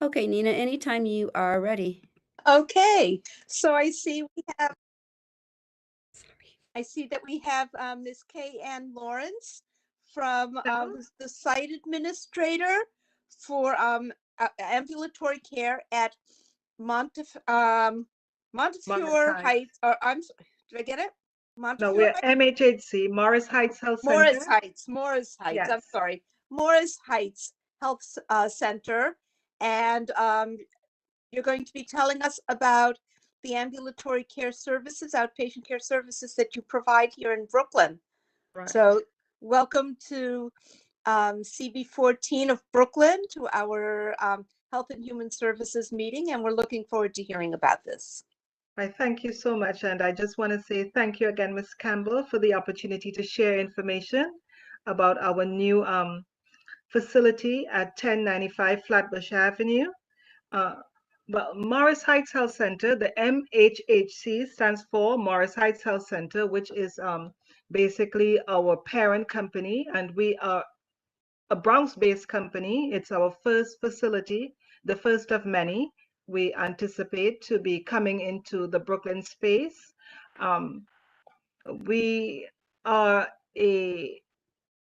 Okay, Nina, anytime you are ready. Okay, so I see Sorry. that we have Ms. Kay Ann Lawrence from who's the site administrator for ambulatory care at Montefiore Heights. Heights. Or did I get it? No, Montefiore we're Heights? MHHC, Morris Heights Health Center. Morris Heights. I'm Yes. sorry, Morris Heights Health Center, and you're going to be telling us about the ambulatory care services, outpatient care services that you provide here in Brooklyn. Right. So welcome to CB14 of Brooklyn, to our Health and Human Services meeting, and we're looking forward to hearing about this. I thank you so much. And I just want to say thank you again, Ms. Campbell, for the opportunity to share information about our new facility at 1095 Flatbush Avenue. Well, Morris Heights Health Center, the MHHC stands for Morris Heights Health Center, which is basically our parent company, and we are a Bronx-based company. It's our first facility, the first of many. We anticipate to be coming into the Brooklyn space. Um, we are a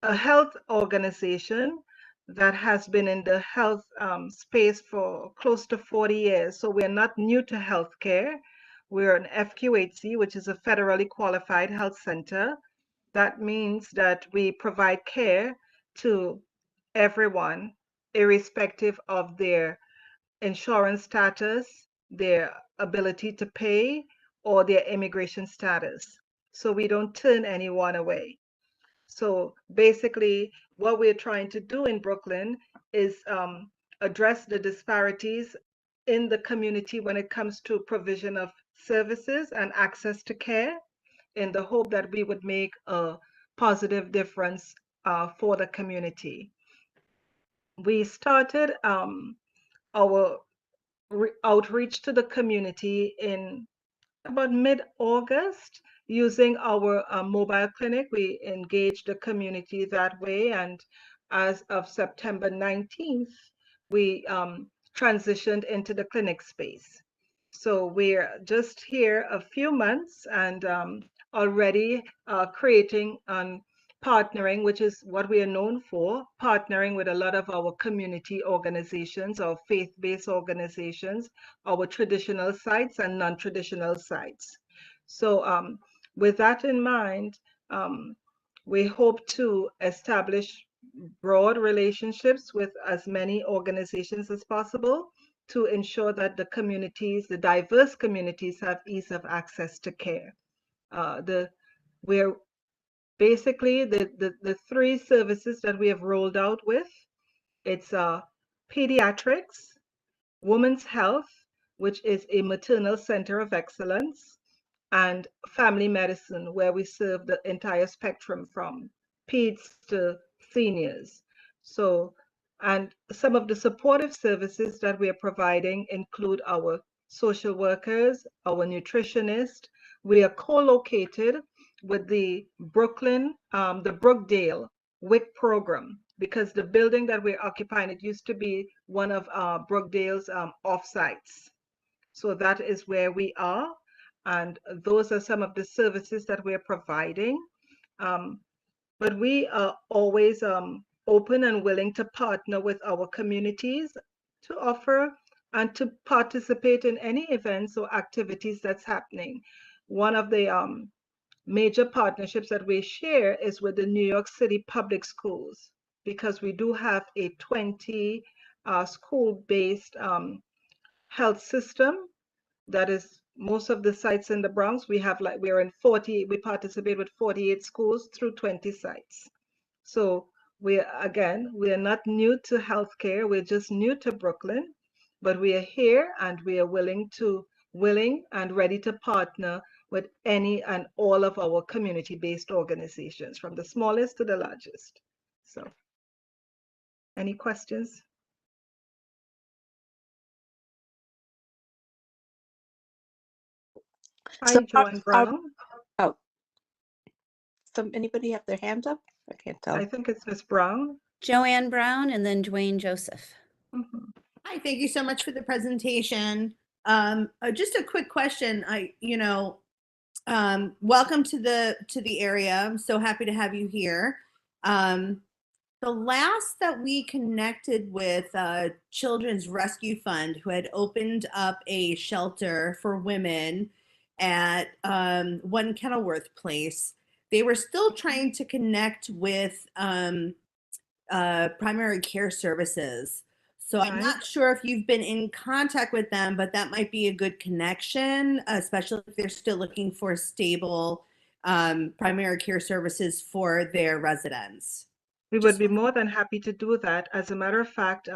health organization that has been in the health space for close to 40 years. So we're not new to healthcare. We're an FQHC, which is a federally qualified health center. That means that we provide care to everyone, irrespective of their insurance status, their ability to pay, or their immigration status. So we don't turn anyone away. So basically, what we're trying to do in Brooklyn is address the disparities in the community when it comes to provision of services and access to care, in the hope that we would make a positive difference for the community. We started our outreach to the community in about mid-August using our mobile clinic. We engaged the community that way, and as of September 19th, we transitioned into the clinic space. So we're just here a few months and already creating and partnering, which is what we are known for, partnering with a lot of our community organizations, our faith-based organizations, our traditional sites and non-traditional sites. So with that in mind, we hope to establish broad relationships with as many organizations as possible to ensure that the communities, the diverse communities, have ease of access to care. We're basically the three services that we have rolled out with. It's pediatrics, women's health, which is a maternal center of excellence, and family medicine, where we serve the entire spectrum from peds to seniors. So, and some of the supportive services that we are providing include our social workers, our nutritionist. We are co-located with the Brookdale WIC program, because the building that we're occupying, it used to be one of Brookdale's off-sites. So that is where we are. And those are some of the services that we're providing. But we are always open and willing to partner with our communities to offer and to participate in any events or activities that's happening. One of the major partnerships that we share is with the New York City Public Schools, because we do have a 20 school-based health system that is most of the sites in the Bronx. We have we participate with 48 schools through 20 sites. So we are not new to healthcare. We're just new to Brooklyn, but we are here and we are willing and ready to partner with any and all of our community-based organizations, from the smallest to the largest. So, any questions? Hi, So Joanne Brown. oh, anybody have their hand up? I can't tell. I think it's Miss Brown. Joanne Brown and then Dwayne Joseph. Hi, thank you so much for the presentation. Just a quick question. Welcome to the area. I'm so happy to have you here. The last that we connected with Children's Rescue Fund, who had opened up a shelter for women at One Kenilworth Place, they were still trying to connect with primary care services. So I'm Right. not sure if you've been in contact with them, but that might be a good connection, especially if they're still looking for stable primary care services for their residents. We would Just be more than happy to do that. As a matter of fact,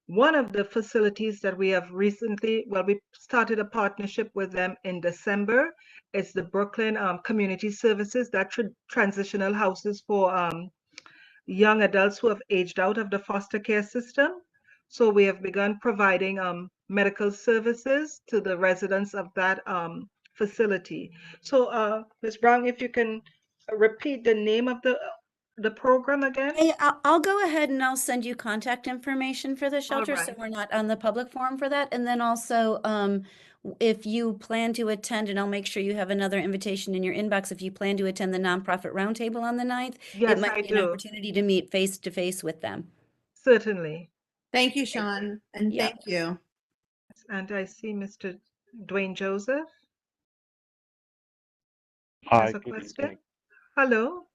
one of the facilities that we have recently, well, we started a partnership with them in December. It's the Brooklyn Community Services, that transitional houses for young adults who have aged out of the foster care system. So we have begun providing medical services to the residents of that facility. So Ms. Brown, if you can repeat the name of the program again? Hey, I'll go ahead and I'll send you contact information for the shelter, so right. we're not on the public forum for that. And then also, if you plan to attend, and I'll make sure you have another invitation in your inbox, if you plan to attend the nonprofit roundtable on the 9th, it Yes, might I be an do. opportunity to meet face to face with them. Certainly. thank you, Sean, and Yeah. thank you. And I see Mr. Dwayne Joseph Hi, has a good question. evening. Hello.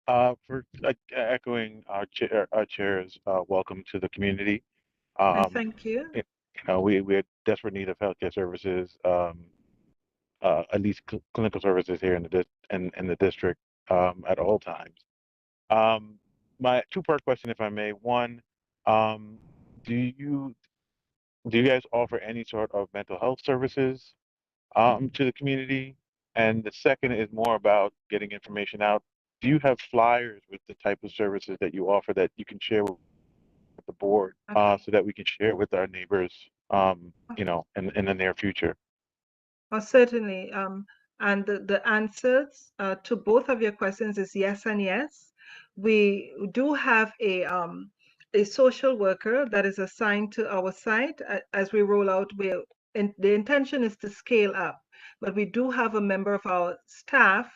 For echoing our chair's welcome to the community. Thank you. You know, we're in desperate need of healthcare services, at least clinical services here in the district at all times. My two-part question, if I may. One, um, do you guys offer any sort of mental health services to the community? And the second is more about getting information out. Do you have flyers with the type of services that you offer that you can share with the board, Okay. so that we can share with our neighbors, you know, in the near future? Oh, certainly. And the answers to both of your questions is yes and yes. We do have a social worker that is assigned to our site as we roll out. The intention is to scale up, but we do have a member of our staff.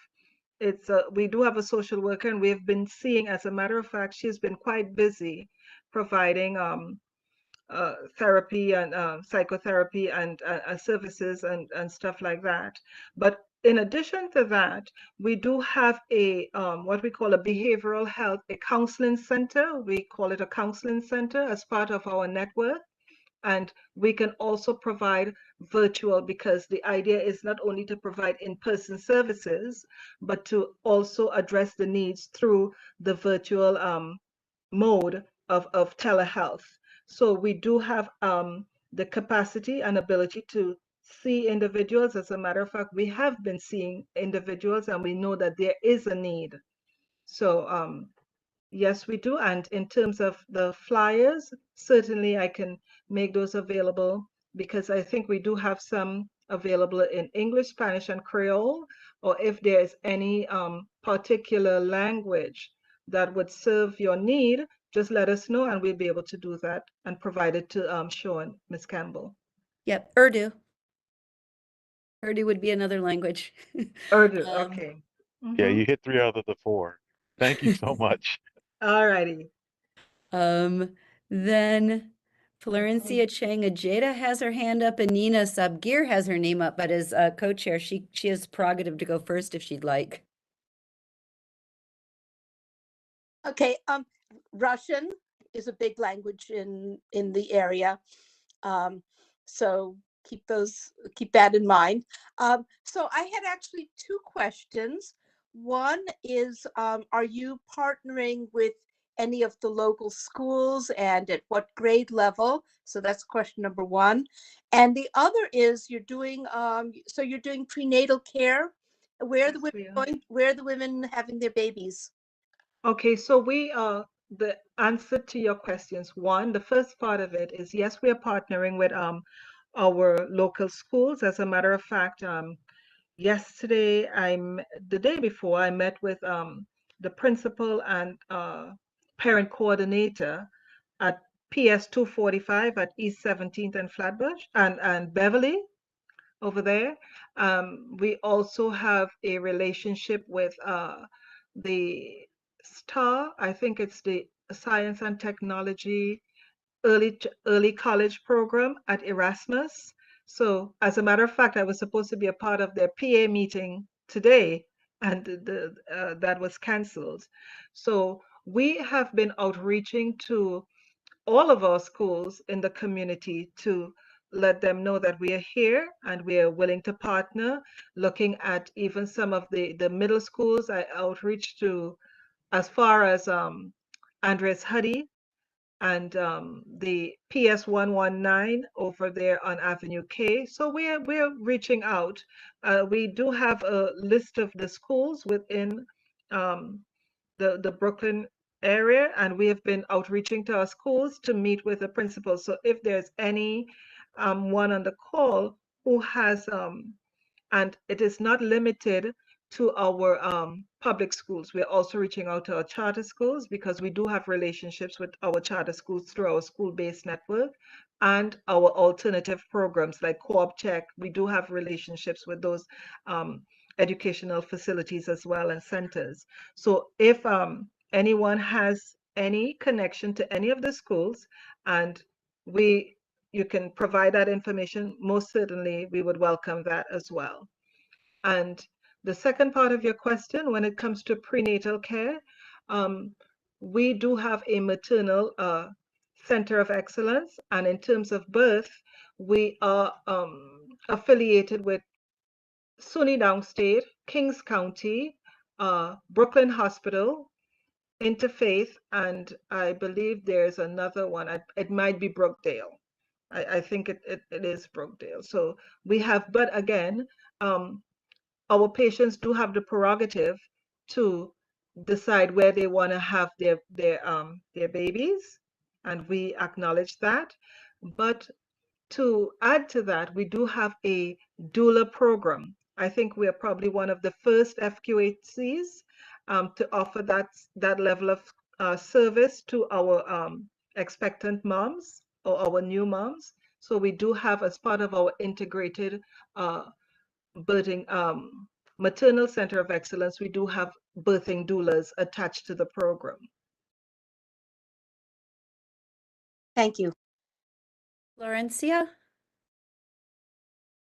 We do have a social worker, and we've been seeing, as a matter of fact, she's been quite busy providing therapy and psychotherapy and services and stuff like that. But in addition to that, we do have a what we call a behavioral health, a counseling center. We call it a counseling center as part of our network. And we can also provide virtual, because the idea is not only to provide in-person services, but to also address the needs through the virtual mode of telehealth. So we do have the capacity and ability to see individuals. As a matter of fact, we have been seeing individuals, and we know that there is a need. So yes, we do. And in terms of the flyers, certainly I can make those available, because I think we do have some available in English, Spanish, and Creole. Or if there's any particular language that would serve your need, just let us know and we'll be able to do that and provide it to Sean, Ms. Campbell. Yep, Urdu. Urdu would be another language. Urdu, Um, okay. Yeah, you hit 3 out of the 4. Thank you so much. All righty. Then Florencia Chang Ajeda has her hand up, and Nina Sabgir has her name up, but as co-chair, she has prerogative to go first if she'd like. Okay, Russian is a big language in the area. So keep that in mind. So I had actually two questions. One is, are you partnering with any of the local schools, and at what grade level? So that's question number one. And the other is, you're doing prenatal care. Where are the Yes, women we are. going? Where are the women having their babies? Okay, so the answer to your questions. One, the first part of it is yes, we are partnering with our local schools. As a matter of fact, yesterday, the day before, I met with the principal and parent coordinator at PS 245 at East 17th and Flatbush and Beverly over there. We also have a relationship with the STAR, I think it's the Science and Technology early college program at Erasmus. So as a matter of fact, I was supposed to be a part of their PA meeting today, and that was canceled. So we have been outreaching to all of our schools in the community to let them know that we are here and we are willing to partner, looking at even some of the middle schools. I outreach to as far as Andres Huddy and the PS 119 over there on Avenue K. So we're reaching out. We do have a list of the schools within um, the Brooklyn area, and we have been outreaching to our schools to meet with the principals. So if there's any one on the call who has and it is not limited to our public schools. We're also reaching out to our charter schools because we do have relationships with our charter schools through our school-based network and our alternative programs like Co-op Check. We do have relationships with those educational facilities as well and centers. So if anyone has any connection to any of the schools and you can provide that information, most certainly we would welcome that as well. And the second part of your question, when it comes to prenatal care, we do have a maternal center of excellence. And in terms of birth, we are affiliated with SUNY Downstate, Kings County, Brooklyn Hospital, Interfaith, and I believe there's another one. It might be Brookdale. I think it is Brookdale. So we have, but again, our patients do have the prerogative to decide where they want to have their babies, and we acknowledge that. But to add to that, we do have a doula program. I think we are probably one of the first FQHCs to offer that level of service to our expectant moms or our new moms. So we do have, as part of our integrated birthing maternal center of excellence, we do have birthing doulas attached to the program. Thank you. Florencia?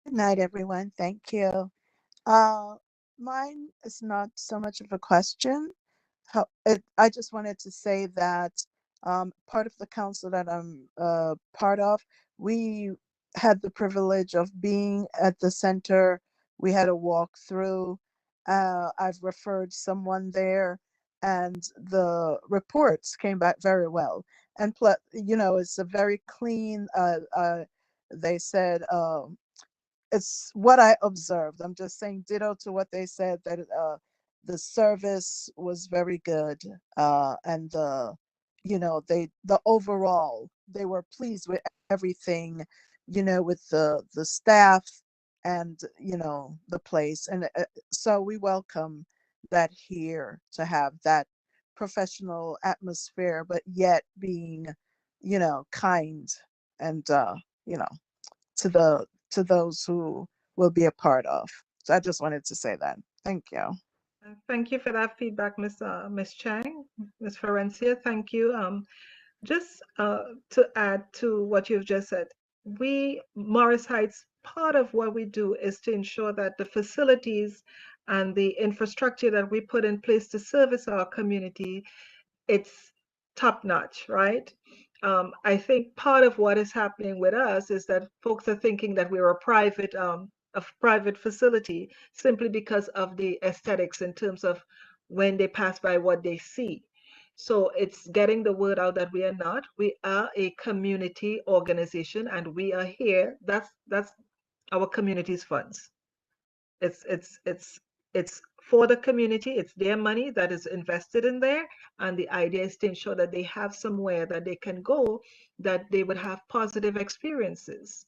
Good night, everyone. Thank you. Mine is not so much of a question. I just wanted to say that part of the council that I'm part of, we had the privilege of being at the center. We had a walk through. I've referred someone there, and the reports came back very well. And plus, it's a very clean. They said. It's what I observed. I'm just saying ditto to what they said, that the service was very good, and the overall they were pleased with everything, with the staff and the place, and so we welcome that here, to have that professional atmosphere, but yet being kind, and to those who will be a part of. So I just wanted to say that. Thank you. Thank you for that feedback, Miss Chang, Miss Florencia. Thank you. Just to add to what you've just said, Morris Heights, part of what we do is to ensure that the facilities and the infrastructure that we put in place to service our community, it's top notch, right? I think part of what is happening with us is that folks are thinking that we're a private facility simply because of the aesthetics in terms of when they pass by what they see. So it's getting the word out that we are not. We are a community organization, and we are here. That's our community's funds. It's for the community. It's their money that is invested in there, and the idea is to ensure that they have somewhere that they can go, that they would have positive experiences.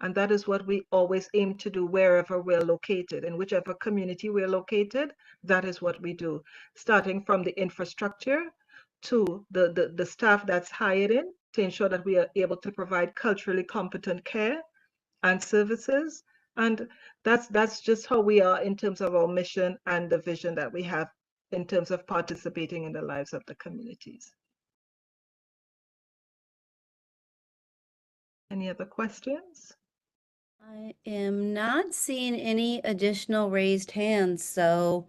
And that is what we always aim to do wherever we're located. In whichever community we're located, that is what we do, starting from the infrastructure to the staff that's hired in, to ensure that we are able to provide culturally competent care and services. And that's just how we are in terms of our mission and the vision that we have in terms of participating in the lives of the communities. Any other questions? I am not seeing any additional raised hands, so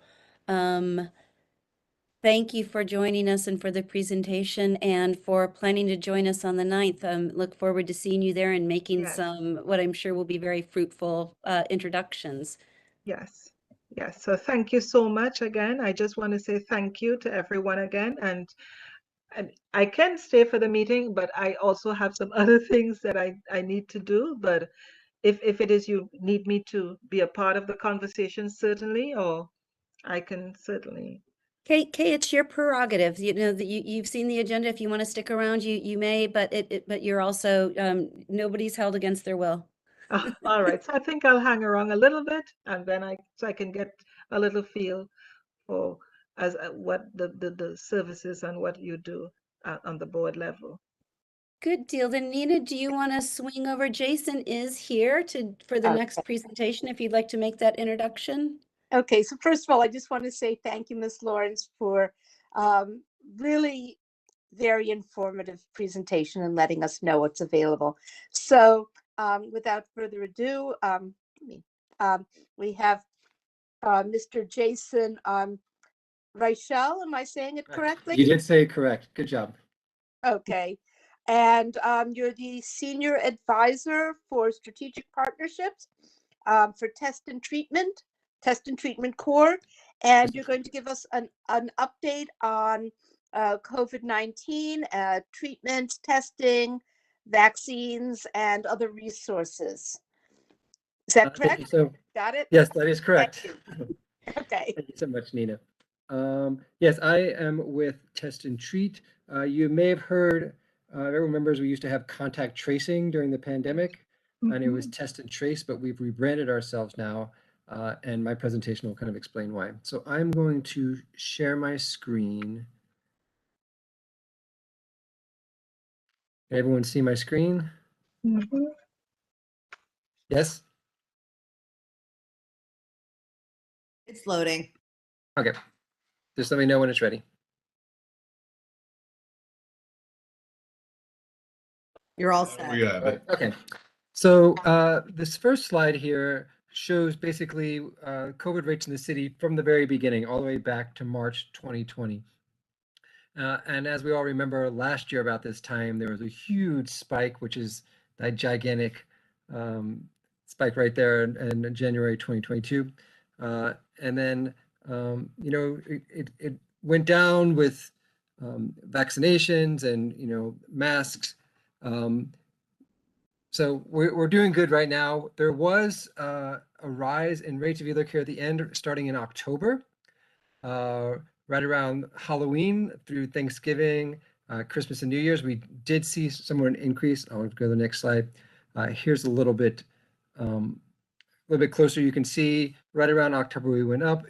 thank you for joining us and for the presentation and for planning to join us on the 9th. Look forward to seeing you there and making Yes. some, what I'm sure will be very fruitful introductions. Yes. Yes. So thank you so much again. I just want to say thank you to everyone again. And I can stay for the meeting, but I also have some other things that I need to do. But if it is you need me to be a part of the conversation, certainly, or I can certainly. Kate, it's your prerogative. You know that you've seen the agenda. If you want to stick around, you may, but but you're also nobody's held against their will. All right. So I think I'll hang around a little bit, and then I can get a little feel for as what the services and what you do on the board level. Good deal. Then Nina, do you want to swing over? Jason is here for the next Okay. presentation, if you'd like to make that introduction. Okay, so first of all, I just want to say thank you, Ms. Lawrence, for really very informative presentation and letting us know what's available. So without further ado, we have Mr. Jason Reichel. Am I saying it correctly? You did say it correct. Good job. Okay. And you're the Senior Advisor for Strategic Partnerships for Test and Treatment Core. And you're going to give us an update on COVID-19, treatment, testing, vaccines, and other resources. Is that Thank you. correct? So, Got it? yes, that is correct. Okay. Thank you so much, Nina. Yes, I am with Test and Treat. You may have heard, everyone remembers we used to have contact tracing during the pandemic, and it was Test and Trace, but we've rebranded ourselves now, and my presentation will kind of explain why. So I'm going to share my screen. Can everyone see my screen? Mm-hmm. Yes? It's loading. Okay. Just let me know when it's ready. You're all set. Okay. So this first slide here shows basically COVID rates in the city from the very beginning, all the way back to March 2020. And as we all remember, last year about this time, there was a huge spike, which is that gigantic spike right there in January 2022. And then, you know, it went down with vaccinations and, you know, masks. So we're doing good right now. There was a rise in rates, if you look here at the end, starting in October, right around Halloween through Thanksgiving, Christmas and New Year's. We did see somewhat an increase. I'll go to the next slide. Here's a little bit closer. You can see right around October we went up.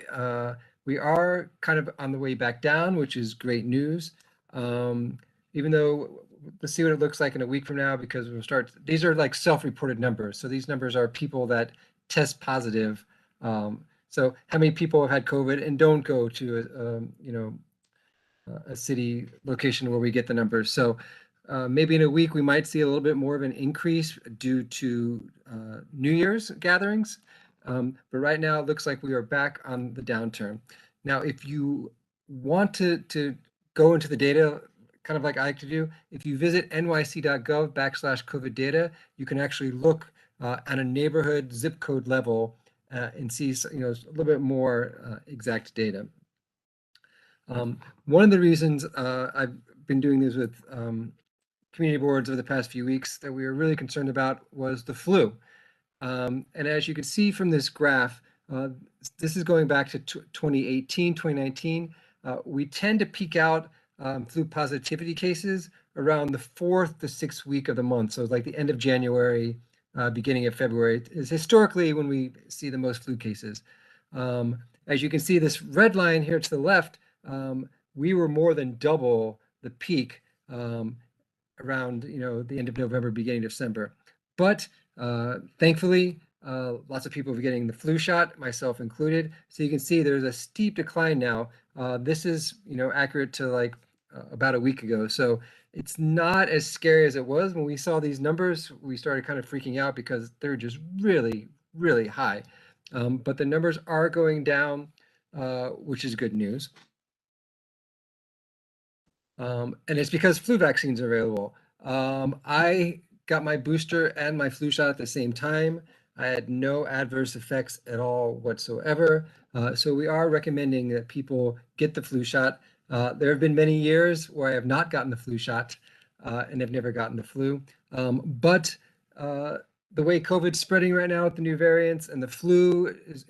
We are kind of on the way back down, which is great news. Even though, let's see what it looks like in a week from now, because we'll start, these are like self-reported numbers. So these numbers are people that test positive. So how many people have had COVID and don't go to you know, a city location where we get the numbers. So maybe in a week, we might see a little bit more of an increase due to New Year's gatherings. But right now it looks like we are back on the downturn. Now, if you want to go into the data, kind of like I like to do, if you visit nyc.gov/COVID data, you can actually look at a neighborhood zip code level and see, you know, a little bit more exact data. One of the reasons I've been doing this with community boards over the past few weeks that we were really concerned about was the flu. And as you can see from this graph, this is going back to 2018, 2019. We tend to peak out flu positivity cases around the 4th to 6th week of the month. So it's like the end of January, beginning of February is historically when we see the most flu cases. As you can see, this red line here to the left, we were more than double the peak around, the end of November, beginning of December. But thankfully, lots of people are getting the flu shot, myself included. So you can see there's a steep decline now. This is, accurate to like about a week ago. So it's not as scary as it was. When we saw these numbers, we started kind of freaking out because they're just really, really high. But the numbers are going down, which is good news. And it's because flu vaccines are available. I got my booster and my flu shot at the same time. I had no adverse effects at all whatsoever. So we are recommending that people get the flu shot. There have been many years where I have not gotten the flu shot and have never gotten the flu. But the way COVID's spreading right now with the new variants, and the flu is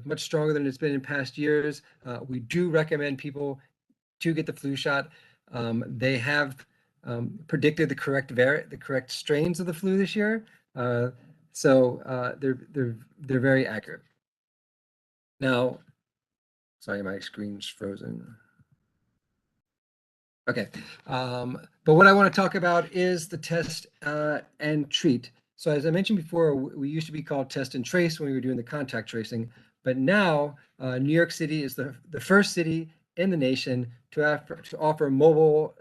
much stronger than it's been in past years, we do recommend people to get the flu shot. They have predicted the correct strains of the flu this year, so they're very accurate. Now, sorry, my screen's frozen. Okay, but what I want to talk about is the test and treat. So as I mentioned before, we used to be called test and trace when we were doing the contact tracing, but now New York City is the first city in the nation to offer mobile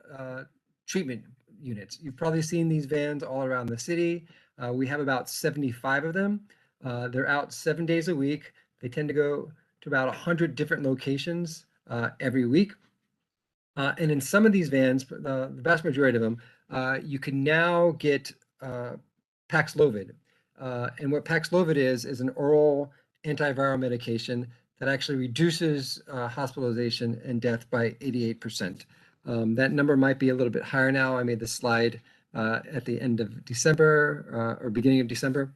treatment units. You've probably seen these vans all around the city. We have about 75 of them. They're out 7 days a week. They tend to go to about 100 different locations every week. And in some of these vans, the vast majority of them, you can now get Paxlovid. And what Paxlovid is an oral antiviral medication that actually reduces hospitalization and death by 88%. That number might be a little bit higher now. I made this slide at the end of December or beginning of December.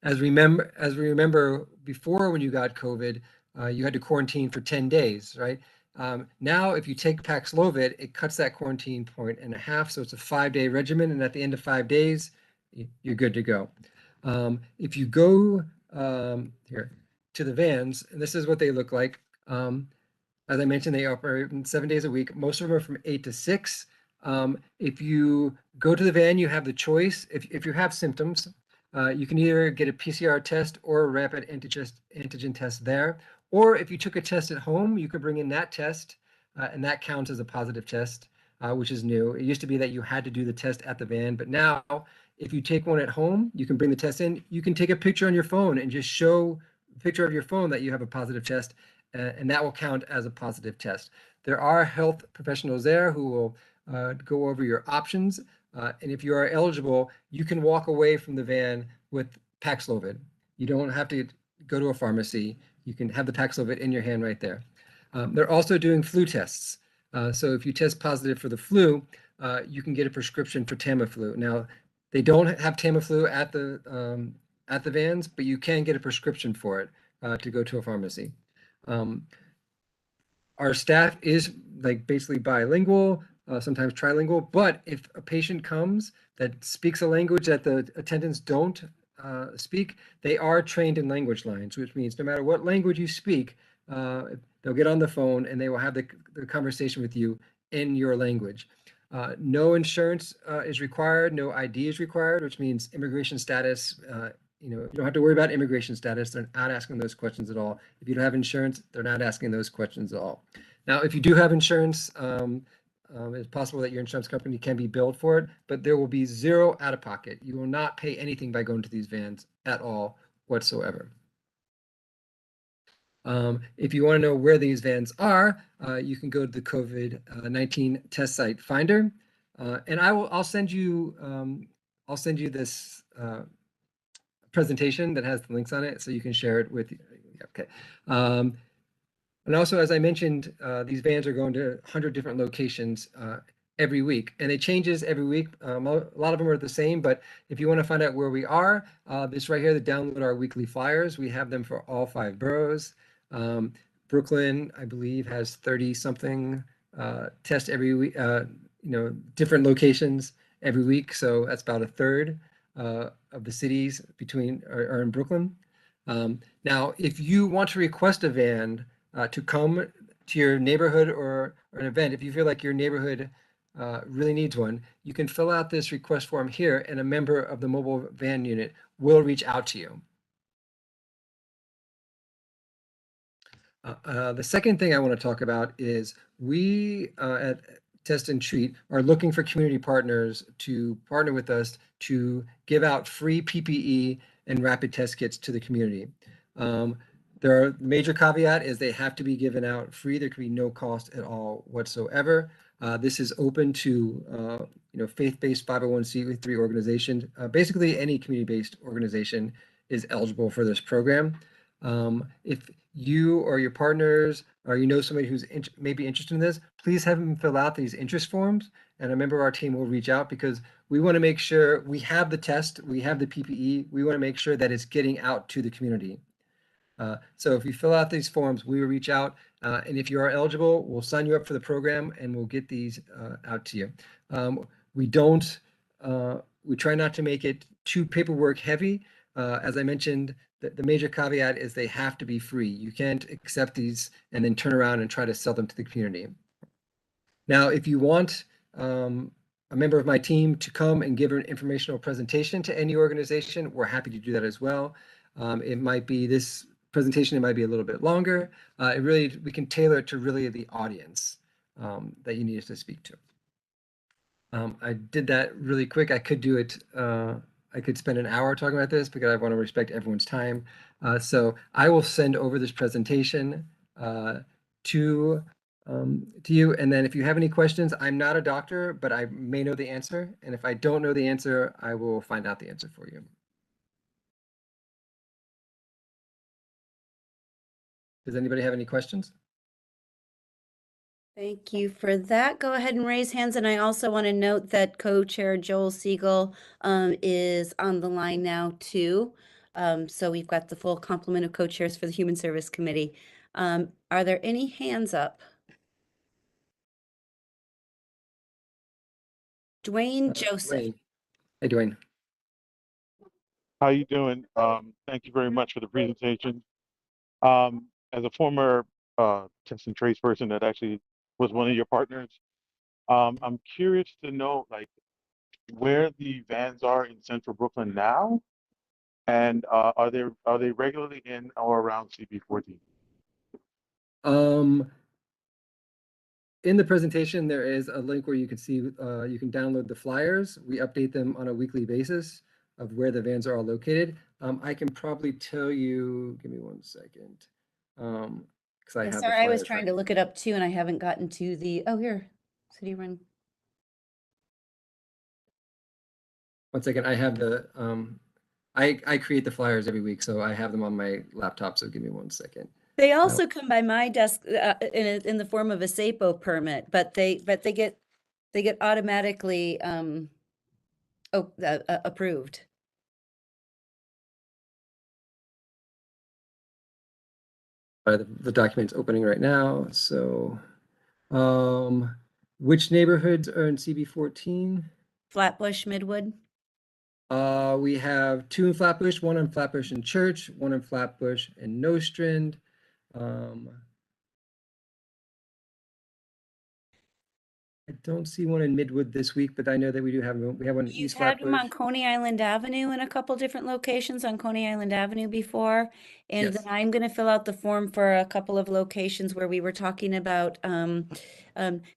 As we remember before, when you got COVID, you had to quarantine for 10 days, right? Now, if you take Paxlovid, it cuts that quarantine point in half. So it's a 5-day regimen. And at the end of 5 days, you're good to go. If you go here to the vans, and this is what they look like. As I mentioned, they operate 7 days a week. Most of them are from 8 to 6. If you go to the van, you have the choice. If you have symptoms, you can either get a PCR test or a rapid antigen test there. Or if you took a test at home, you could bring in that test, and that counts as a positive test, which is new. It used to be that you had to do the test at the van, but now if you take one at home, you can bring the test in. You can take a picture on your phone and just show a picture of your phone that you have a positive test, and that will count as a positive test. There are health professionals there who will go over your options, and if you are eligible, you can walk away from the van with Paxlovid. You don't have to go to a pharmacy. You can have the Paxlovid in your hand right there. They're also doing flu tests. So if you test positive for the flu, you can get a prescription for Tamiflu. Now, they don't have Tamiflu at the vans, but you can get a prescription for it to go to a pharmacy. Our staff is like basically bilingual, sometimes trilingual, but if a patient comes that speaks a language that the attendants don't speak, they are trained in language lines, which means no matter what language you speak, they'll get on the phone and they will have the conversation with you in your language. No insurance is required, no ID is required, which means immigration status. You don't have to worry about immigration status. They're not asking those questions at all. If you don't have insurance, they're not asking those questions at all. Now, if you do have insurance, it's possible that your insurance company can be billed for it, but there will be zero out of pocket. You will not pay anything by going to these vans at all whatsoever. If you want to know where these vans are, you can go to the COVID-19 test site finder, and I'll send you this presentation that has the links on it, so you can share it with you. Okay. And also, as I mentioned, these vans are going to 100 different locations every week, and it changes every week. A lot of them are the same, but if you want to find out where we are, this right here, the download our weekly flyers. We have them for all 5 boroughs. Brooklyn, I believe, has 30-something tests every week, different locations every week. So that's about a third of the cities are in Brooklyn. Now, if you want to request a van to come to your neighborhood or an event, if you feel like your neighborhood really needs one, you can fill out this request form here, and a member of the mobile van unit will reach out to you. The second thing I want to talk about is we at Test and Treat are looking for community partners to partner with us to give out free PPE and rapid test kits to the community. There are major caveat is they have to be given out free. There can be no cost at all whatsoever. This is open to faith-based 501c3 organizations. Basically, any community-based organization is eligible for this program. If you or your partners or somebody who's maybe interested in this, please have them fill out these interest forms, and a member of our team will reach out because we want to make sure we have the test, we have the PPE, we want to make sure that it's getting out to the community. So if you fill out these forms, we will reach out, and if you are eligible, we'll sign you up for the program and we'll get these out to you. We try not to make it too paperwork heavy. As I mentioned, the major caveat is they have to be free. You can't accept these and then turn around and try to sell them to the community. Now, if you want a member of my team to come and give an informational presentation to any organization, we're happy to do that as well. It might be this presentation, it might be a little bit longer. We can tailor it to really the audience that you need us to speak to. I did that really quick. I could do it. I could spend an hour talking about this because I want to respect everyone's time. So I will send over this presentation to you. And then if you have any questions, I'm not a doctor, but I may know the answer. And if I don't know the answer, I will find out the answer for you. Does anybody have any questions? Thank you for that. Go ahead and raise hands. And I also want to note that Co-Chair Joel Siegel is on the line now too. So we've got the full complement of co-chairs for the Human Service Committee. Are there any hands up? Dwayne Joseph. Dwayne. Hey, Dwayne. How you doing? Thank you very much for the presentation. As a former test and trace person that actually was one of your partners, I'm curious to know like where the vans are in Central Brooklyn now, and are they regularly in or around CB14? In the presentation, there is a link where you can see you can download the flyers. We update them on a weekly basis of where the vans are all located. I can probably tell you. Give me 1 second. Because I have. Sorry, I was trying to look it up too, and I haven't gotten to the. Oh, here, City Run. 1 second. I have the. I create the flyers every week, so I have them on my laptop. So give me 1 second. They also come by my desk in the form of a SAPO permit, but they get automatically approved. The document's opening right now. So, which neighborhoods are in CB14? Flatbush, Midwood. We have 2 in Flatbush, 1 in Flatbush and Church, 1 in Flatbush and Nostrand. I don't see 1 in Midwood this week, but I know that we have one in You've East had Flatbush. them on Coney Island Avenue in a couple different locations on Coney Island Avenue before. And Yes. then I'm going to fill out the form for a couple of locations where we were talking about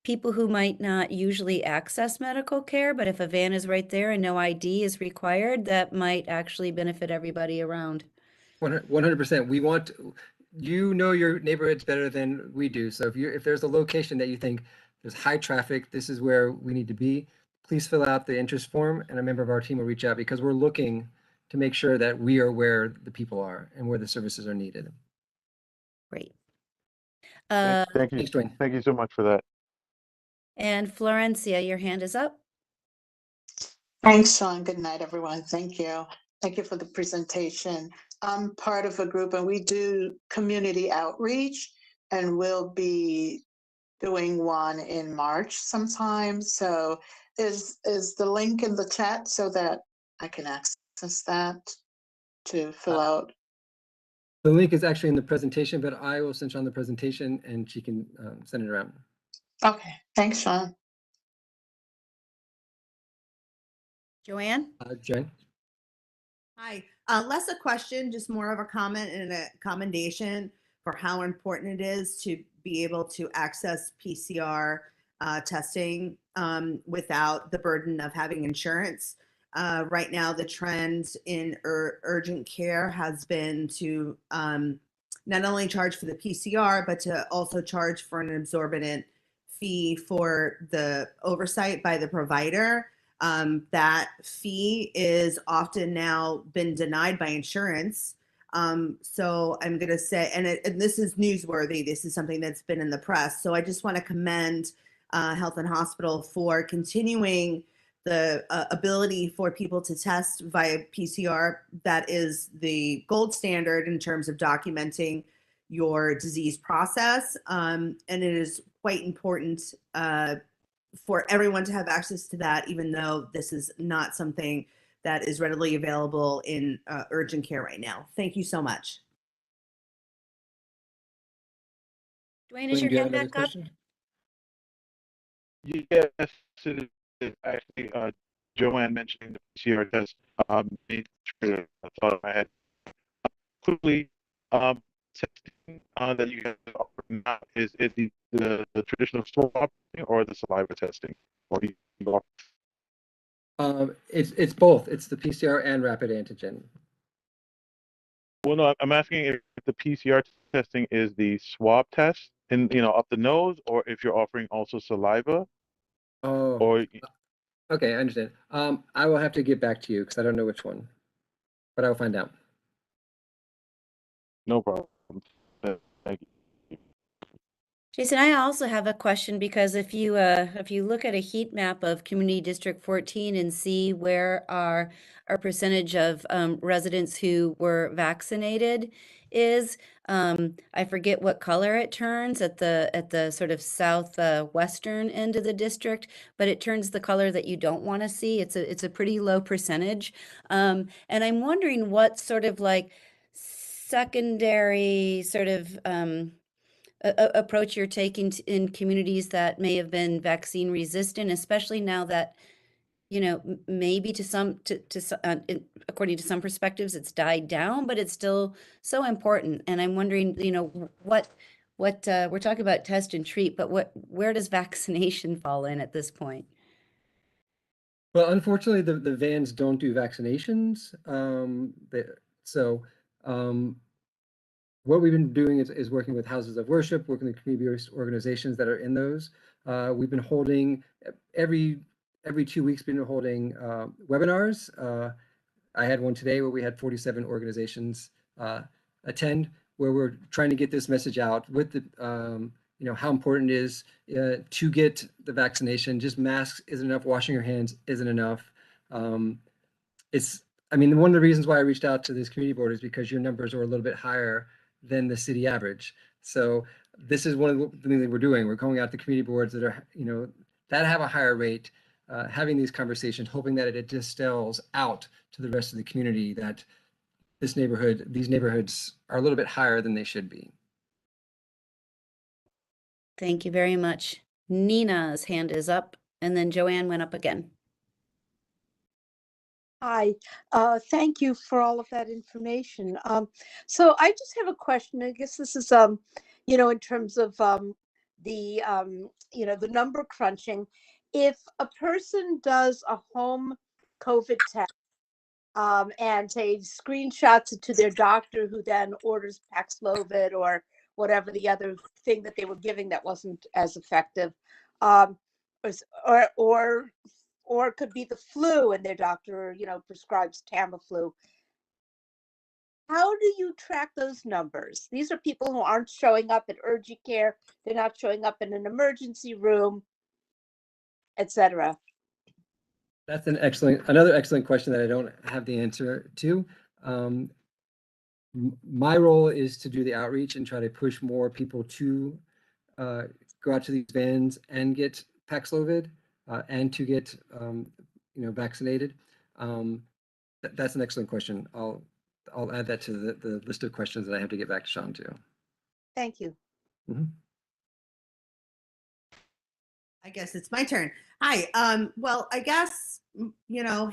people who might not usually access medical care, but if a van is right there and no ID is required, that might actually benefit everybody around. 100%. We want your neighborhoods better than we do. So if there's a location that you think there's high traffic, this is where we need to be, please fill out the interest form and a member of our team will reach out because we're looking to make sure that we are where the people are and where the services are needed. Great. Thank you. Thanks, Dwayne. Thank you so much for that. And Florencia, your hand is up. Thanks, Sean. Good night, everyone. Thank you. Thank you for the presentation. I'm part of a group and we do community outreach and we'll be doing one in March sometime. So is the link in the chat so that I can access that to fill out? The link is actually in the presentation, but I will send Sean the presentation and she can send it around. Okay, thanks, Sean. Joanne? Jen? Hi, less a question, just more of a comment and a commendation for how important it is to be able to access PCR testing without the burden of having insurance. Right now, the trend in urgent care has been to not only charge for the PCR, but to also charge for an exorbitant fee for the oversight by the provider. That fee is often now been denied by insurance. So I'm going to say, and this is newsworthy. This is something that's been in the press. So I just want to commend Health and Hospital for continuing the ability for people to test via PCR. That is the gold standard in terms of documenting your disease process. And it is quite important for everyone to have access to that, even though this is not something that is readily available in urgent care right now. Thank you so much. Dwayne, is Dwayne, your do you have hand another back up? question? Yes, it is actually Joanne mentioning the PCR test. Made sure that I thought I had quickly testing that you guys offer now is it the traditional swab or the saliva testing, or do you offer? It's both. It's the PCR and rapid antigen. Well, no, I'm asking if the PCR testing is the swab test and up the nose, or if you're offering also saliva, Oh, or okay, I understand. I will have to get back to you because I don't know which one, but I will find out. no problem. Thank you. Jason, I also have a question because if you look at a heat map of Community District 14 and see where our percentage of residents who were vaccinated is, I forget what color it turns at the sort of southwestern end of the district, but it turns the color that you don't want to see. It's a pretty low percentage, and I'm wondering what sort of like secondary sort of approach you're taking in communities that may have been vaccine resistant, especially now that, maybe according to some perspectives, it's died down, but it's still so important. And I'm wondering, what we're talking about test and treat, but where does vaccination fall in at this point? Well, unfortunately, the vans don't do vaccinations. So what we've been doing is working with houses of worship, working with community organizations that are in those. We've been holding every 2 weeks, been holding webinars. I had one today where we had 47 organizations attend, where we're trying to get this message out with the how important it is to get the vaccination. Just masks isn't enough. Washing your hands isn't enough. One of the reasons why I reached out to this community board is because your numbers are a little bit higher than the city average. So this is one of the things that we're doing. We're going out to community boards that are, that have a higher rate, having these conversations, hoping that it distills out to the rest of the community that these neighborhoods are a little bit higher than they should be. Thank you very much. Nina's hand is up, and then Joanne went up again. Hi, thank you for all of that information. So I just have a question. I guess this is, in terms of the, the number crunching. If a person does a home COVID test and say screenshots it to their doctor, who then orders Paxlovid or whatever the other thing that they were giving that wasn't as effective, or it could be the flu and their doctor, prescribes Tamiflu. How do you track those numbers? These are people who aren't showing up at urgent care. They're not showing up in an emergency room, etc. That's another excellent question that I don't have the answer to. My role is to do the outreach and try to push more people to go out to these vans and get Paxlovid and to get vaccinated. That's an excellent question. I'll add that to the list of questions that I have to get back to Sean to. Thank you. Mm-hmm. I guess it's my turn. Hi. Well, I guess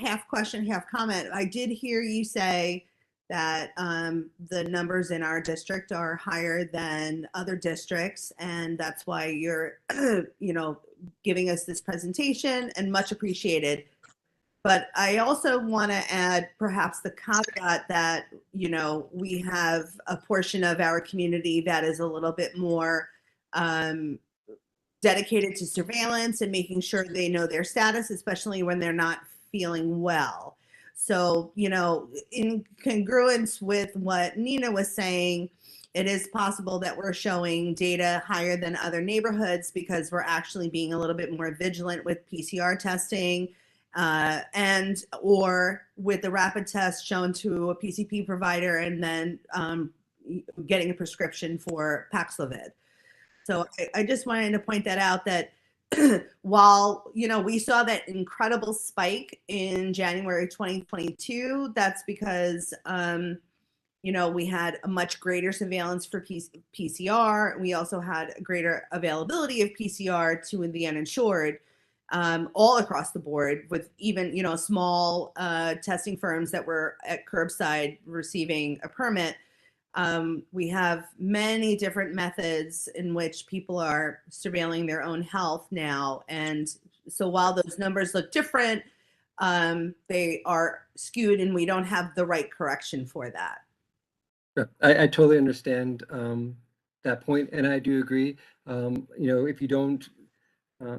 half question, half comment. I did hear you say that the numbers in our district are higher than other districts, and that's why you're, giving us this presentation, and much appreciated. But I also want to add perhaps the caveat that, we have a portion of our community that is a little bit more dedicated to surveillance and making sure they know their status, especially when they're not feeling well. So, in congruence with what Nina was saying, it is possible that we're showing data higher than other neighborhoods because we're actually being a little bit more vigilant with PCR testing, or with the rapid test shown to a PCP provider and then getting a prescription for Paxlovid. So I just wanted to point that out, that while, we saw that incredible spike in January 2022, that's because, we had a much greater surveillance for PCR. We also had a greater availability of PCR to the uninsured, all across the board, with even, small testing firms that were at curbside receiving a permit. We have many different methods in which people are surveilling their own health now. And so while those numbers look different, they are skewed and we don't have the right correction for that. Yeah, I totally understand that point, and I do agree. If you don't,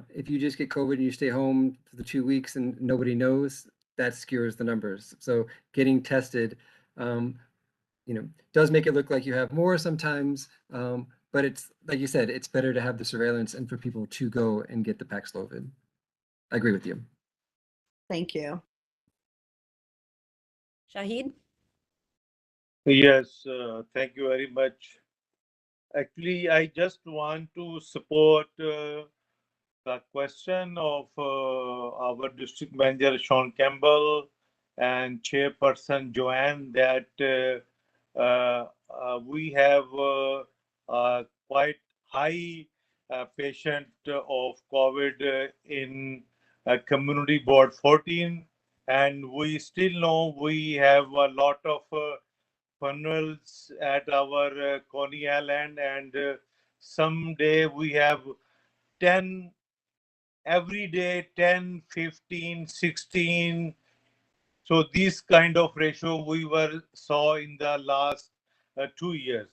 if you just get COVID and you stay home for the 2 weeks and nobody knows, that skews the numbers. So getting tested, does make it look like you have more sometimes, but it's like you said, it's better to have the surveillance and for people to go and get the Paxlovid. I agree with you. Thank you. Shahid? Yes, thank you very much. Actually, I just want to support the question of our district manager, Sean Campbell, and chairperson, Joanne, that we have quite high patient of COVID in Community Board 14. And we still know we have a lot of funnels at our Coney Island, and someday we have 10 every day, 10, 15, 16. So this kind of ratio we saw in the last 2 years.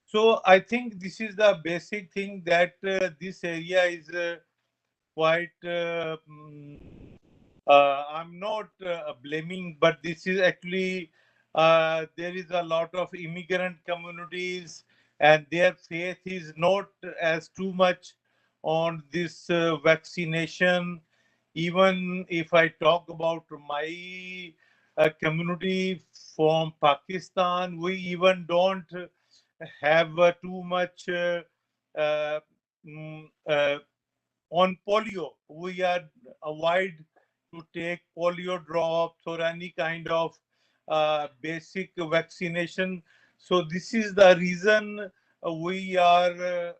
So I think this is the basic thing, that this area is quite I'm not blaming, but this is actually there is a lot of immigrant communities, and their faith is not as too much on this vaccination. Even if I talk about my community from Pakistan, we even don't have too much uh, mm, uh, on polio. We are avoid to take polio drops or any kind of basic vaccination. So this is the reason we are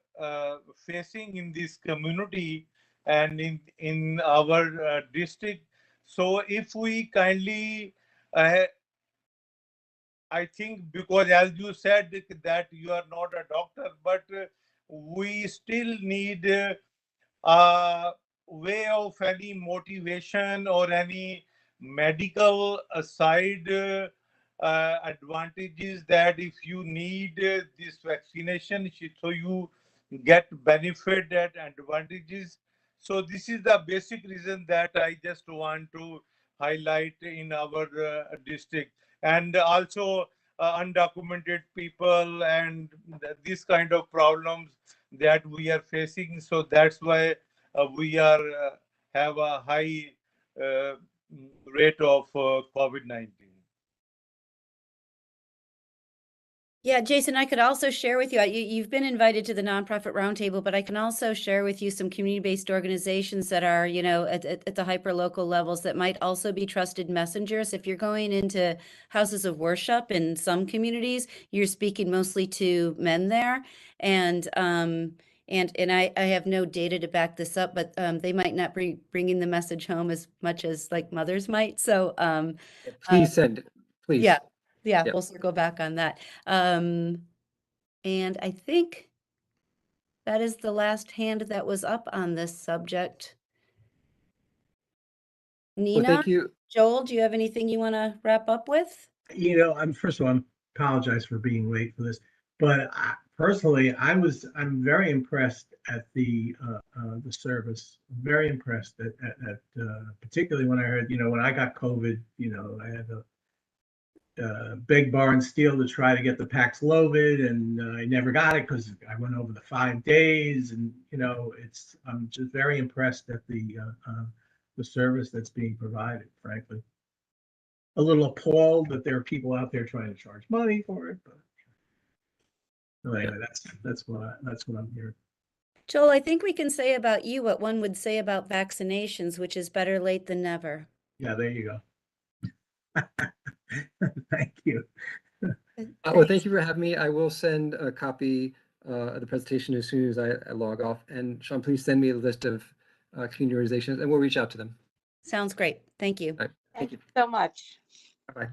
facing in this community and in our district. So if we kindly I think, because as you said that you are not a doctor, but we still need way of any motivation or any medical side advantages, that if you need this vaccination, so you get benefit and advantages. So this is the basic reason that I just want to highlight in our district. And also undocumented people and this kind of problems that we are facing. So that's why we are have a high uh, rate of COVID-19. Yeah, Jason, I could also share with you, you've been invited to the nonprofit roundtable, but I can also share with you some community-based organizations that are, at the hyper-local levels that might also be trusted messengers. If you're going into houses of worship in some communities, you're speaking mostly to men there. And and I have no data to back this up, but they might not be bringing the message home as much as like mothers might. So Please send it, please. yeah, Yep. we'll circle back on that. And I think that is the last hand that was up on this subject. Well, Nina, thank you. Joel, do you have anything you want to wrap up with? I'm first of all, I apologize for being late for this, but personally, I'm very impressed at the service. Very impressed at particularly when I heard, when I got COVID, I had to beg, borrow, and steal to try to get the Paxlovid, and I never got it because I went over the 5 days, and I'm just very impressed at the service that's being provided, frankly. A little appalled that there are people out there trying to charge money for it, but anyway, that's what I'm hearing. Joel, I think we can say about you what one would say about vaccinations, which is better late than never. Yeah, there you go. Thank you. Well, thank you for having me. I will send a copy of the presentation as soon as I log off. And Sean, please send me a list of community organizations, and we'll reach out to them. Sounds great. Thank you. All right. Thank you. So much. Bye-bye.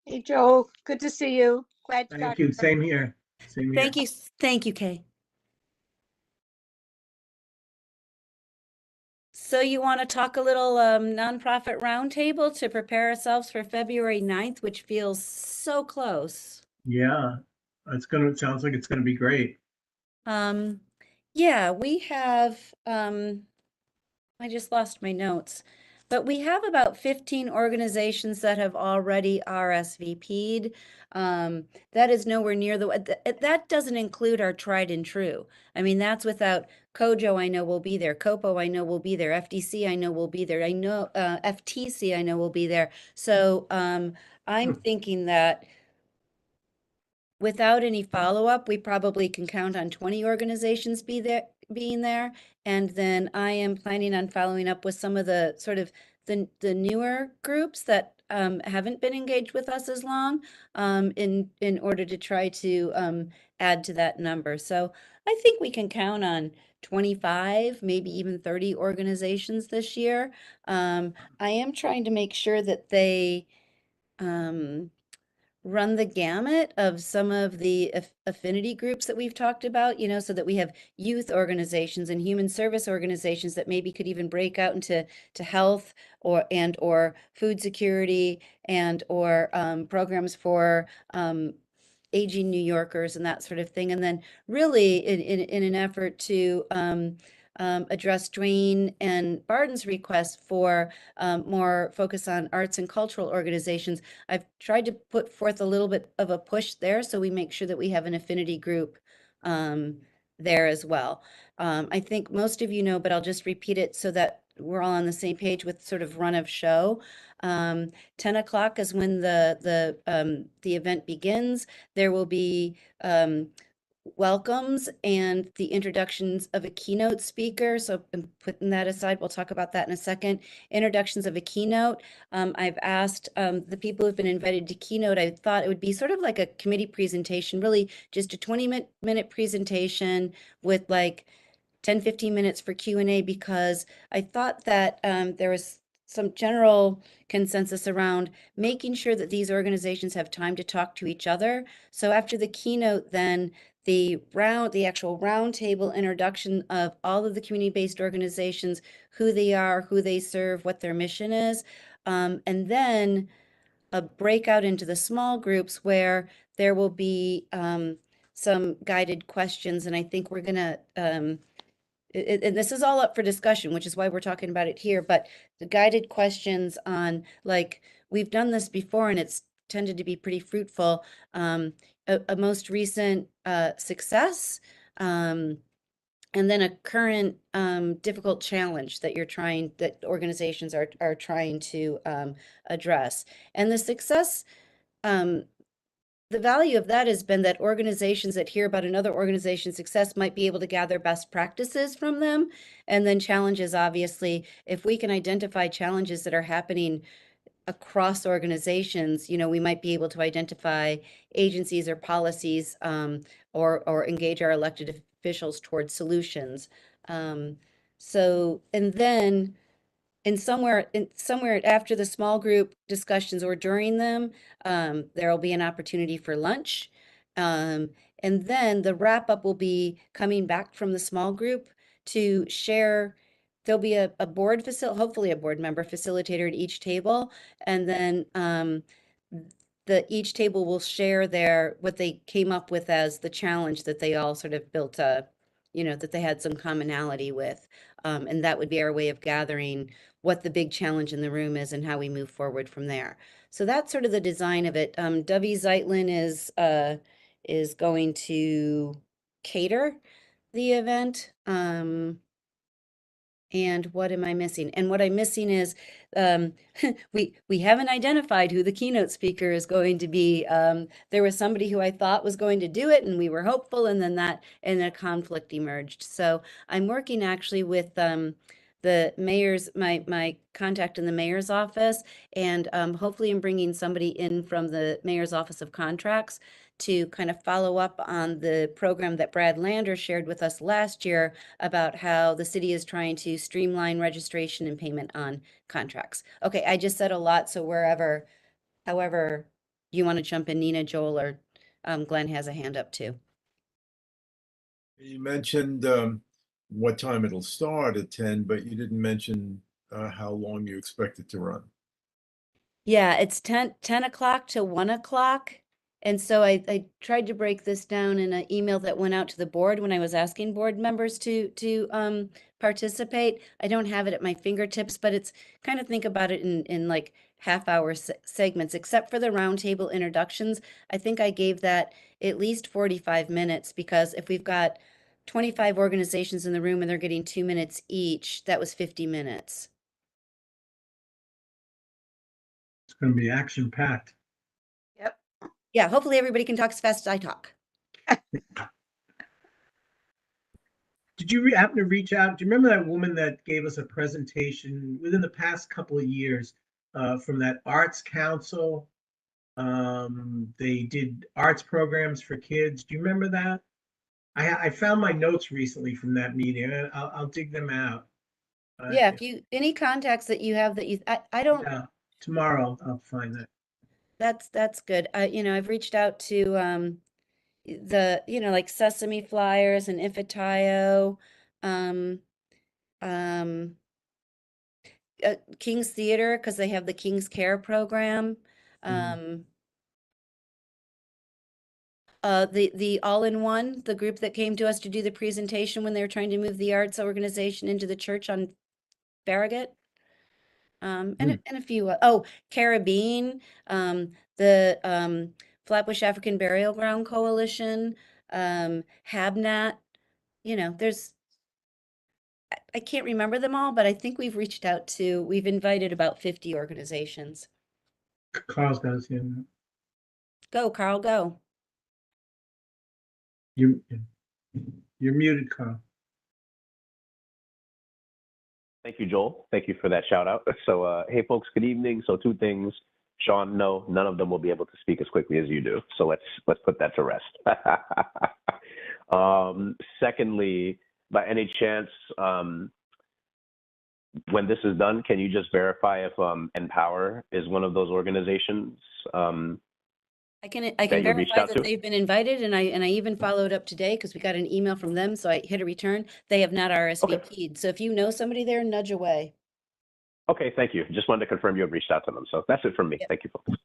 Hey, Joel, good to see you. Glad you got Thank you. here. Same here. Same here. Thank you, Kay. So you want to talk a little nonprofit roundtable to prepare ourselves for February 9th, which feels so close. Yeah, sounds like it's gonna be great. Yeah, we have I just lost my notes, but we have about 15 organizations that have already RSVP'd. That is nowhere near that doesn't include our tried and true. I mean, that's without COJO, I know will be there. COPO, I know will be there. FDC, I know will be there. I know FTC, I know will be there. So I'm thinking that without any follow-up, we probably can count on 20 organizations being there. And then I am planning on following up with some of the sort of the newer groups that haven't been engaged with us as long in order to try to add to that number. So I think we can count on 25, maybe even 30 organizations this year. I am trying to make sure that they run the gamut of some of the affinity groups that we've talked about, so that we have youth organizations and human service organizations that maybe could even break out into health or food security or programs for aging New Yorkers and that sort of thing. And then really in an effort to address Dwayne and Barden's request for more focus on arts and cultural organizations. I've tried to put forth a little bit of a push there so we make sure that we have an affinity group there as well. I think most of you know, but I'll just repeat it so that we're all on the same page with sort of run of show. 10 o'clock is when the event begins. There will be welcomes and the introductions of a keynote speaker. So I'm putting that aside. We'll talk about that in a second. Introductions of a keynote. I've asked the people who've been invited to keynote, I thought it would be sort of like a committee presentation, really just a 20-minute presentation with like 10, 15 minutes for Q&A, because I thought that there was some general consensus around making sure that these organizations have time to talk to each other. So after the keynote, then the actual roundtable introduction of all of the community-based organizations, who they are, who they serve, what their mission is, and then a breakout into the small groups where there will be some guided questions. And I think we're gonna and this is all up for discussion, which is why we're talking about it here, but the guided questions on, like, we've done this before and it's tended to be pretty fruitful. A most recent success, and then a current difficult challenge that organizations are trying to address. And the success, the value of that has been that organizations that hear about another organization's success might be able to gather best practices from them. And then challenges, obviously, if we can identify challenges that are happening across organizations, you know, we might be able to identify agencies or policies, or engage our elected officials towards solutions. And then somewhere after the small group discussions or during them, there will be an opportunity for lunch. Um, and then the wrap up will be coming back from the small group to share. There'll be a hopefully a board member facilitator at each table. And then each table will share what they came up with as the challenge that they all sort of built that they had some commonality with. And that would be our way of gathering what the big challenge in the room is and how we move forward from there. So that's sort of the design of it. Dovey Zeitlin is going to cater the event. And what am I missing? And what I'm missing is we haven't identified who the keynote speaker is going to be. There was somebody who I thought was going to do it, and we were hopeful, and then a conflict emerged. So I'm working actually with the mayor's my contact in the mayor's office, and hopefully I'm bringing somebody in from the mayor's office of contracts to kind of follow up on the program that Brad Lander shared with us last year about how the city is trying to streamline registration and payment on contracts. Okay, I just said a lot, so however you want to jump in, Nina, Joel, or Glenn has a hand up too. You mentioned what time it'll start at 10, but you didn't mention how long you expect it to run. Yeah, it's 10 o'clock to 1 o'clock. And so I tried to break this down in an email that went out to the board when I was asking board members to participate. I don't have it at my fingertips, but it's kind of think about it in like half-hour segments, except for the roundtable introductions. I think I gave that at least 45 minutes, because if we've got 25 organizations in the room and they're getting 2 minutes each, that was 50 minutes. It's going to be action packed. Yep. Yeah, hopefully everybody can talk as fast as I talk. Did you happen to reach out? Do you remember that woman that gave us a presentation within the past couple of years from that Arts Council? They did arts programs for kids. Do you remember that? I found my notes recently from that meeting. I'll dig them out. Yeah, if you any contacts that you have that I don't. Yeah, tomorrow I'll find that. That's good. I've reached out to like Sesame Flyers and Ifatayo, um, um, King's Theater, because they have the King's Care program. The All-in-One, the group that came to us to do the presentation when they were trying to move the arts organization into the church on Farragut. And a few, Caribbean, the Flatbush African Burial Ground Coalition, Habnat, I can't remember them all, but I think we've invited about 50 organizations. Carl's got his hand up. Go, Carl, go. You're muted, Carl. Thank you, Joel. Thank you for that shout out. So, hey, folks, good evening. So 2 things. Sean, no, none of them will be able to speak as quickly as you do. So let's put that to rest. Secondly, by any chance, when this is done, can you just verify if Empower is one of those organizations? I can verify that they've been invited, and I even followed up today because we got an email from them. So I hit a return. They have not RSVP'd. Okay. So if you know somebody there, nudge away. Okay, thank you. Just wanted to confirm you have reached out to them. So that's it from me. Yep. Thank you, folks.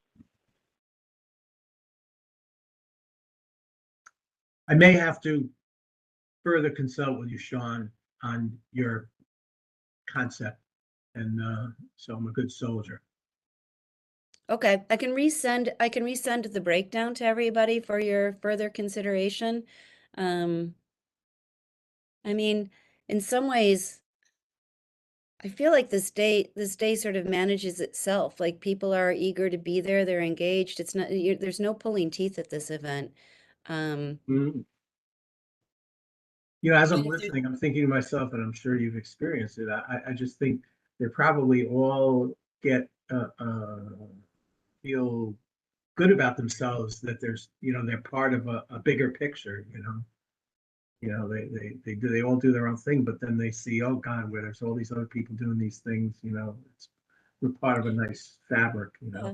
I may have to further consult with you, Sean, on your concept, and so I'm a good soldier. Okay, I can resend the breakdown to everybody for your further consideration. I mean, in some ways, I feel like this day sort of manages itself. Like, people are eager to be there, they're engaged. It's not there's no pulling teeth at this event. As I'm listening, I'm thinking to myself, and I'm sure you've experienced it. I just think they probably all get feel good about themselves, that there's, they're part of a bigger picture, they all do their own thing, but then they see, oh God, where there's all these other people doing these things, we're part of a nice fabric, Yeah.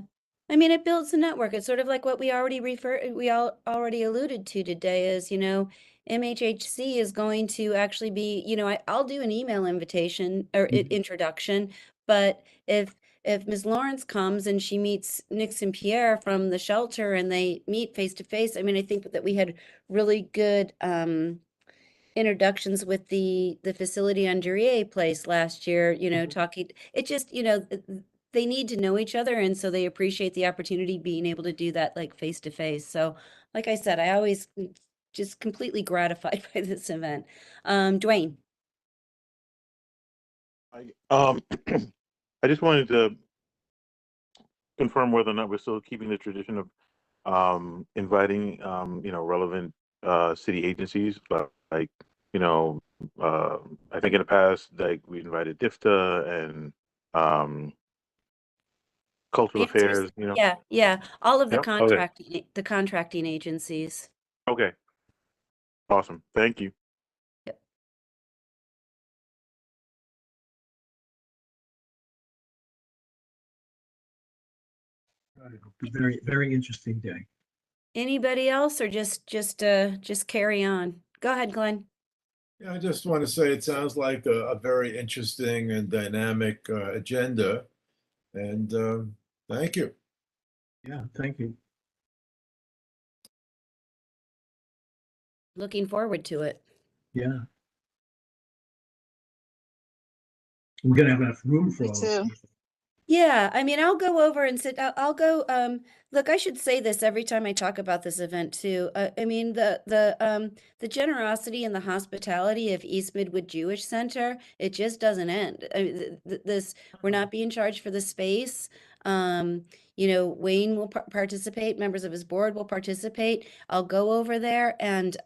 I mean, it builds a network. It's sort of like what we already alluded to today is, MHHC is going to actually be, I'll do an email invitation or introduction, but if Ms. Lawrence comes and she meets Nix and Pierre from the shelter and they meet face to face, I mean, I think that we had really good introductions with the facility on Duryea Place last year, talking, it just, they need to know each other, and so they appreciate the opportunity being able to do that like face to face. So like I said, I always just completely gratified by this event. Dwayne. I just wanted to confirm whether or not we're still keeping the tradition of inviting relevant city agencies, like I think in the past, like we invited DIFTA and cultural affairs, Yeah, all of the Yep. Okay. contracting agencies. Okay. Awesome. Thank you. Yep. Very, very interesting day. Anybody else, or just carry on? Go ahead, Glenn. Yeah, I just want to say it sounds like a very interesting and dynamic agenda, and thank you. Yeah, thank you. Looking forward to it. Yeah. We're gonna have enough room for Me all too. those people. Yeah, I mean, I'll go over and sit. I'll go. Look, I should say this every time I talk about this event too. I mean, the generosity and the hospitality of East Midwood Jewish Center, it just doesn't end. I mean, this we're not being charged for the space. Wayne will participate. Members of his board will participate. I'll go over there and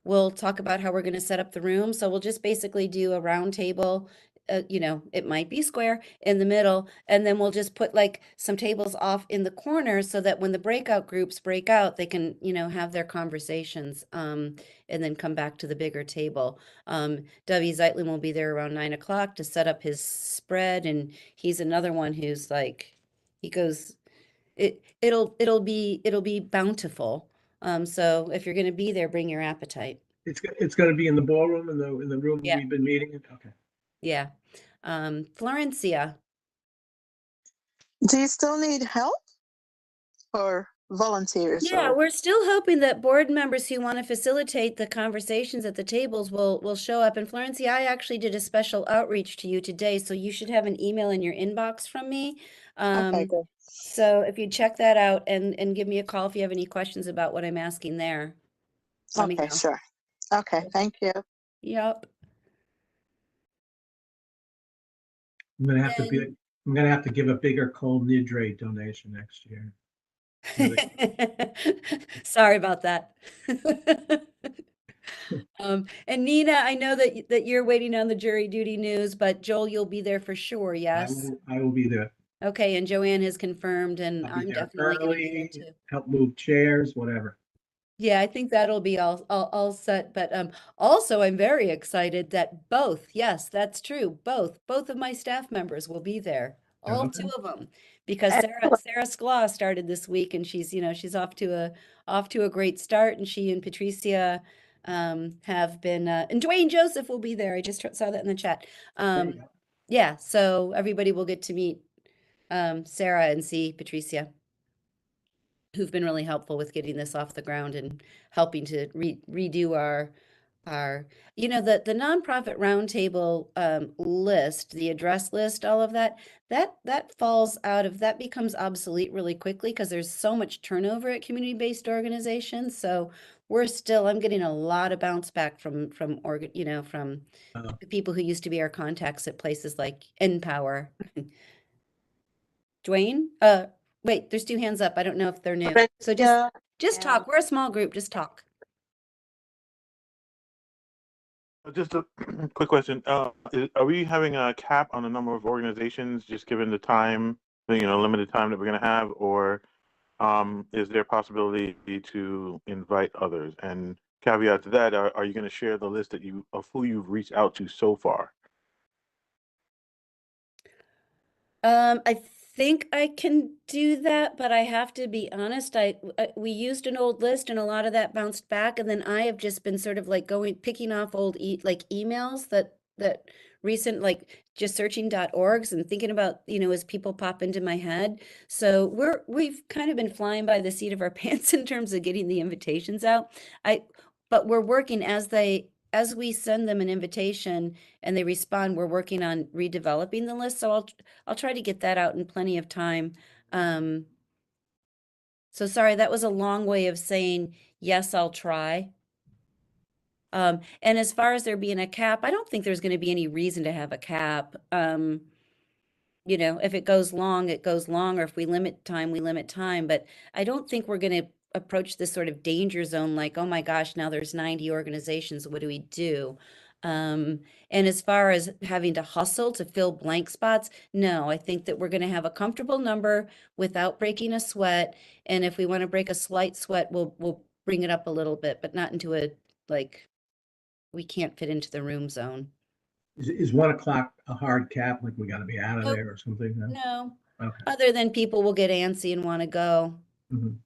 we'll talk about how we're going to set up the room. So we'll just basically do a round table. It might be square in the middle, and then we'll just put like some tables off in the corner so that when the breakout groups break out, they can, have their conversations, and then come back to the bigger table. W. Zeitlin will be there around 9 o'clock to set up his spread, and he's another one who's like, he goes, it'll be bountiful. So if you're going to be there, bring your appetite. It's going to be in the ballroom, in the room Yeah. we've been meeting in. Okay. Yeah. Florencia. Do you still need help or volunteers? Yeah, or we're still hoping that board members who want to facilitate the conversations at the tables will show up. And Florencia, I actually did a special outreach to you today, so you should have an email in your inbox from me. Okay, good. So if you check that out and give me a call if you have any questions about what I'm asking there. Let me Okay, know. sure. Okay, thank you. Yep. I'm gonna have to give a bigger Kol Nidre donation next year. Sorry about that. And Nina, I know that you're waiting on the jury duty news, but Joel, you'll be there for sure, yes? I will be there. Okay, and Joanne has confirmed, and I'll be I'm there definitely gonna be there early, too. help move chairs, whatever. Yeah, I think that'll be all set, but also I'm very excited that both, yes, that's true, both of my staff members will be there, all Okay. two of them, because Sarah Skla started this week, and she's off to a great start, and she and Patricia have been, and Dwayne Joseph will be there. I just saw that in the chat. There you go. Yeah, so everybody will get to meet Sarah and see Patricia, who've been really helpful with getting this off the ground and helping to redo our the nonprofit roundtable list, the address list, all of that falls out of that, becomes obsolete really quickly because there's so much turnover at community-based organizations. So I'm getting a lot of bounce back from the people who used to be our contacts at places like Empower. Dwayne? Wait, there's two hands up. I don't know if they're new. So just talk. We're a small group. Just talk. Just a quick question. Are we having a cap on the number of organizations, just given the time, limited time that we're going to have, or is there a possibility to invite others? And caveat to that, are you going to share the list of who you've reached out to so far? I think I can do that, but I have to be honest. We used an old list, and a lot of that bounced back, and then I have just been sort of like picking off old emails that recent, like just searching .orgs and thinking about, as people pop into my head. So we've kind of been flying by the seat of our pants in terms of getting the invitations out. But we're working as we send them an invitation and they respond, we're working on redeveloping the list. So I'll try to get that out in plenty of time. So sorry, that was a long way of saying, yes, I'll try. And as far as there being a cap, I don't think there's going to be any reason to have a cap. If it goes long, it goes long, or if we limit time, we limit time. But I don't think we're going to approach this sort of danger zone like, oh my gosh, now there's 90 organizations. What do we do? And as far as having to hustle to fill blank spots, no, I think that we're going to have a comfortable number without breaking a sweat. And if we want to break a slight sweat, we'll bring it up a little bit, but not into a, like, we can't fit into the room zone. Is 1 o'clock a hard cap, like we gotta be out of Nope. there or something? No, Okay. other than people will get antsy and want to go. Mhm.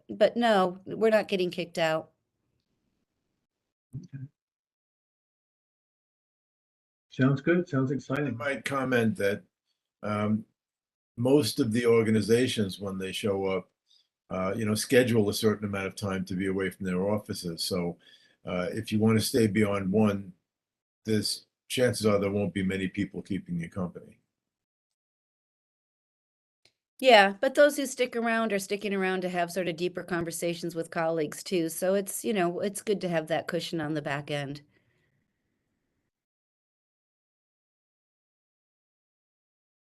But no, we're not getting kicked out. Sounds good. Sounds I exciting. might comment that most of the organizations, when they show up, schedule a certain amount of time to be away from their offices. So if you want to stay beyond one, there's chances are there won't be many people keeping you company. Yeah, but those who stick around are sticking around to have sort of deeper conversations with colleagues too. So it's, it's good to have that cushion on the back end.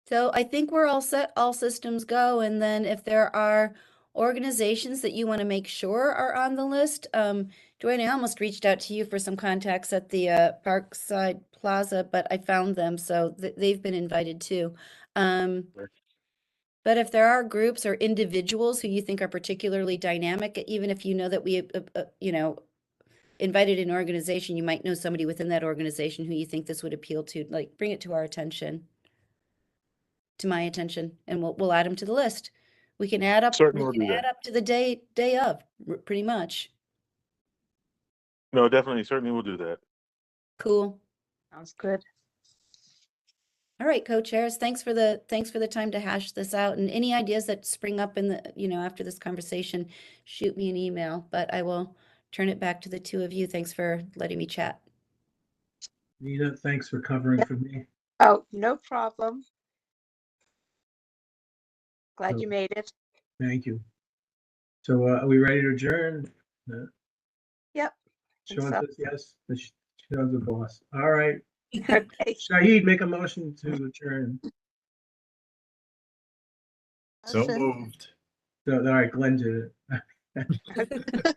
So I think we're all set, all systems go. And then if there are organizations that you want to make sure are on the list, Dwayne, I almost reached out to you for some contacts at the Parkside Plaza, but I found them, so they've been invited too. But if there are groups or individuals who you think are particularly dynamic, even if you know that we, invited an organization, you might know somebody within that organization who you think this would appeal to, like, bring it to our attention, to my attention, and we'll add them to the list. We can add up, Certainly we will can do add that. up to the day of, pretty much. No, definitely, certainly we'll do that. Cool. Sounds good. All right, co-chairs, thanks for the time to hash this out, and any ideas that spring up in the, after this conversation, shoot me an email, but I will turn it back to the two of you. Thanks for letting me chat. Nina, thanks for covering for me. Oh, no problem. Glad So, you made it. thank you. So are we ready to adjourn? Yep. think Sean so. says yes. Sean's the boss. All right. Okay. Shahid, make a motion to adjourn. So Motion. moved. So, all right, Glenn did it.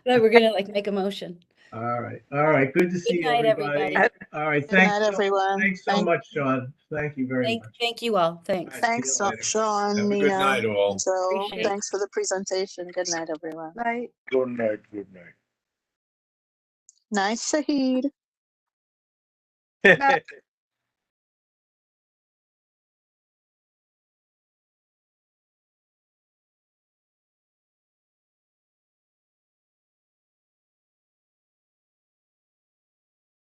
We're gonna make a motion. All right. All right. Good to see night, everybody. everybody. All right. Good night, everyone. Thanks so much, Sean. Thank you very much. Thank you all. Thanks. All right, see Thanks, you later. Sean, Have a good Nina, night, all. and Joe. Appreciate it. Thanks for the presentation. Good night, everyone. Right. Good night. Good night. Nice, Shahid. Night.